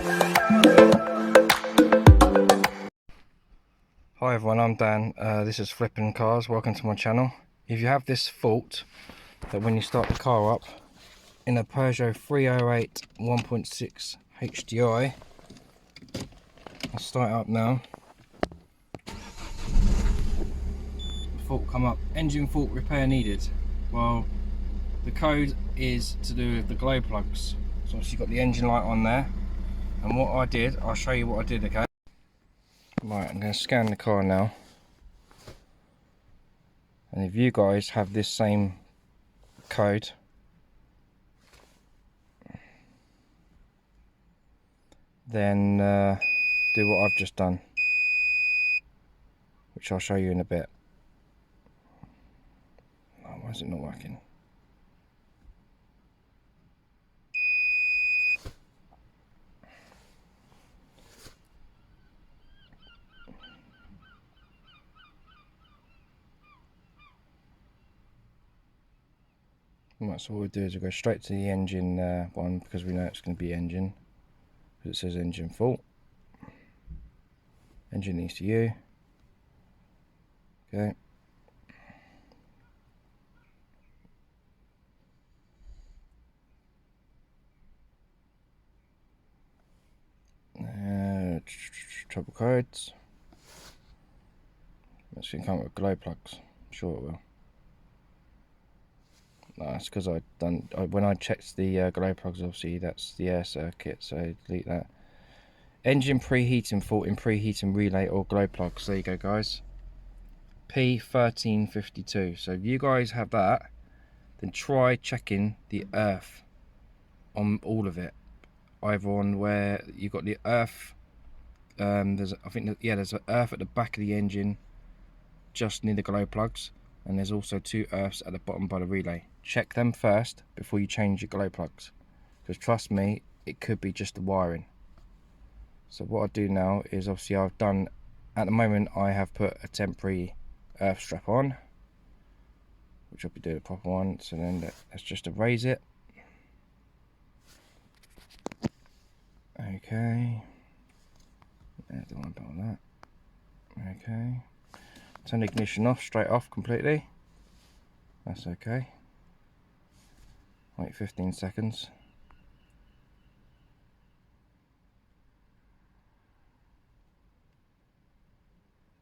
Hi everyone, I'm Dan. This is Flipping Cars. Welcome to my channel. If you have this fault that when you start the car up in a Peugeot 308 1.6 HDI, I'll start it up now. Fault come up, engine fault repair needed. Well, the code is to do with the glow plugs. So obviously you've got the engine light on there, and what I did, I'll show you what I did, okay? Right, I'm going to scan the car now, and if you guys have this same code, then do what I've just done, which I'll show you in a bit. Oh, why is it not working? Right, so what we'll do is we'll go straight to the engine one, because we know it's going to be engine, because it says engine fault. Engine ECU. Okay. Trouble codes. It's going to come with glow plugs. I'm sure it will. No, that's because when I checked the glow plugs, obviously that's the air circuit, so delete that. Engine preheating fault in preheating relay or glow plugs. There you go, guys. P1352. So if you guys have that, then try checking the earth on all of it. Either on where you got the earth, there's an earth at the back of the engine, just near the glow plugs, and there's also two earths at the bottom by the relay. Check them first before you change your glow plugs, because trust me, it could be just the wiring. So what I do now is, obviously at the moment I have put a temporary earth strap on, which I'll be doing a proper one. So then let's just erase it. Okay, don't want to put on that. Okay, turn the ignition off, straight off completely. That's okay. Wait 15 seconds.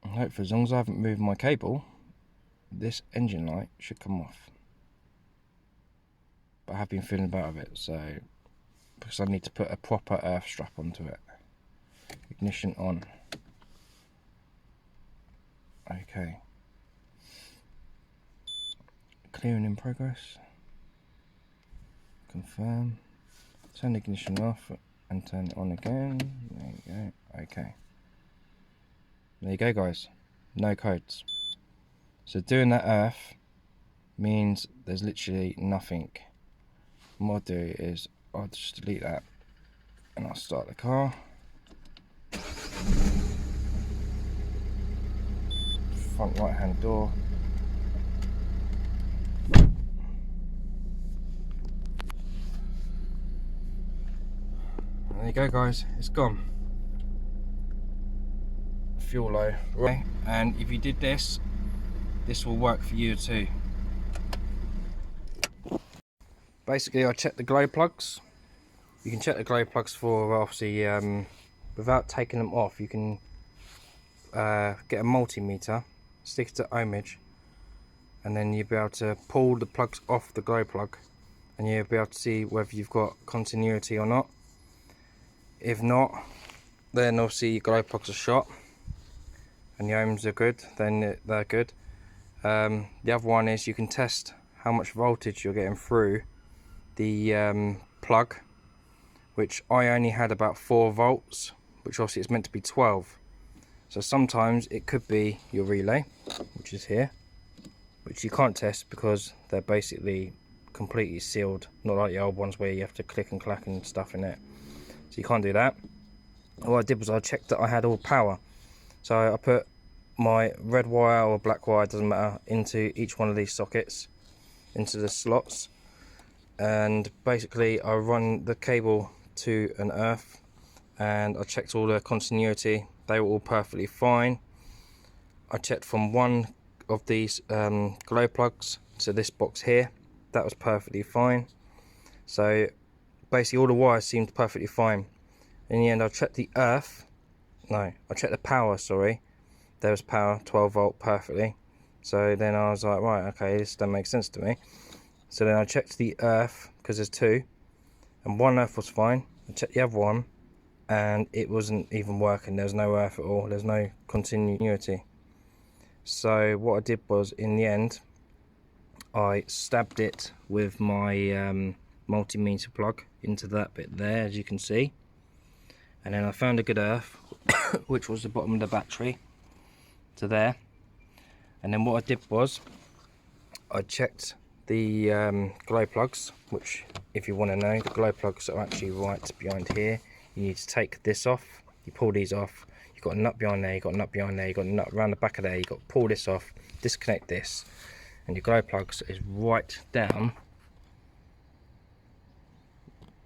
And hopefully, as long as I haven't moved my cable, this engine light should come off. But I have been feeling about it, so because I need to put a proper earth strap onto it. Ignition on. Okay. Clearing in progress. Confirm. Turn the ignition off and turn it on again. There you go. Okay. There you go, guys. No codes. So doing that earth means there's literally nothing. What I'll do is I'll just delete that and I'll start the car. Front right hand door. There you go, guys, it's gone. Fuel low, right? And if you did this will work for you too. Basically, I checked the glow plugs. You can check the glow plugs for, obviously, without taking them off. You can get a multimeter, stick it to ohmage, and then you'll be able to pull the plugs off the glow plug, and you'll be able to see whether you've got continuity or not. If not, then obviously your glow plugs are shot and the ohms are good, then they're good. The other one is you can test how much voltage you're getting through the plug, which I only had about 4 volts, which obviously it's meant to be 12. So sometimes it could be your relay, which is here, which you can't test because they're basically completely sealed, not like the old ones where you have to click and clack and stuff in it. So you can't do that. What I did was I checked that I had all power. So I put my red wire or black wire, doesn't matter, into each one of these sockets, into the slots, and basically I run the cable to an earth, and I checked all the continuity, they were all perfectly fine. I checked from one of these glow plugs to this box here, that was perfectly fine. So basically all the wires seemed perfectly fine. In the end I checked the power, sorry. There was power, 12 volt, perfectly. So then I was like, right, okay, this doesn't make sense to me. So then I checked the earth, because there's two, and one earth was fine. I checked the other one, and it wasn't even working. There was no earth at all, there's no continuity. So what I did was, in the end, I stabbed it with my multimeter plug into that bit there, as you can see. And then I found a good earth, which was the bottom of the battery, to there. And then what I did was, I checked the glow plugs, which, if you want to know, the glow plugs are actually right behind here. You need to take this off, you pull these off, you've got a nut behind there, you've got a nut behind there, you've got a nut around the back of there, you've got to pull this off, disconnect this, and your glow plugs is right down.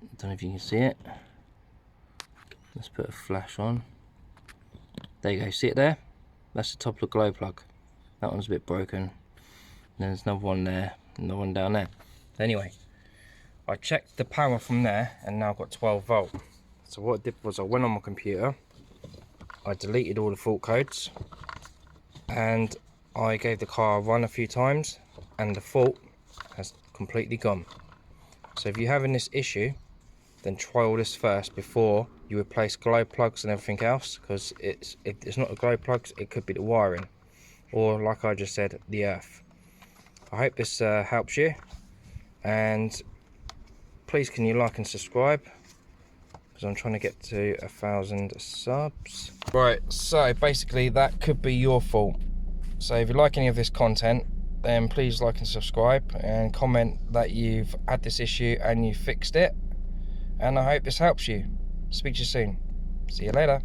I don't know if you can see it. Let's put a flash on. There you go, see it there? That's the top of the glow plug. That one's a bit broken. And there's another one there, another one down there. Anyway, I checked the power from there, and now I've got 12 volt. So what I did was, I went on my computer, I deleted all the fault codes, and I gave the car a run a few times, and the fault has completely gone. So if you're having this issue, then try all this first before you replace glow plugs and everything else, because if it's not the glow plugs, it could be the wiring, or like I just said, the earth. I hope this helps you, and please can you like and subscribe, because I'm trying to get to 1,000 subs. Right, so basically that could be your fault. So if you like any of this content, then please like and subscribe, and comment that you've had this issue and you fixed it, and I hope this helps you. Speak to you soon. See you later.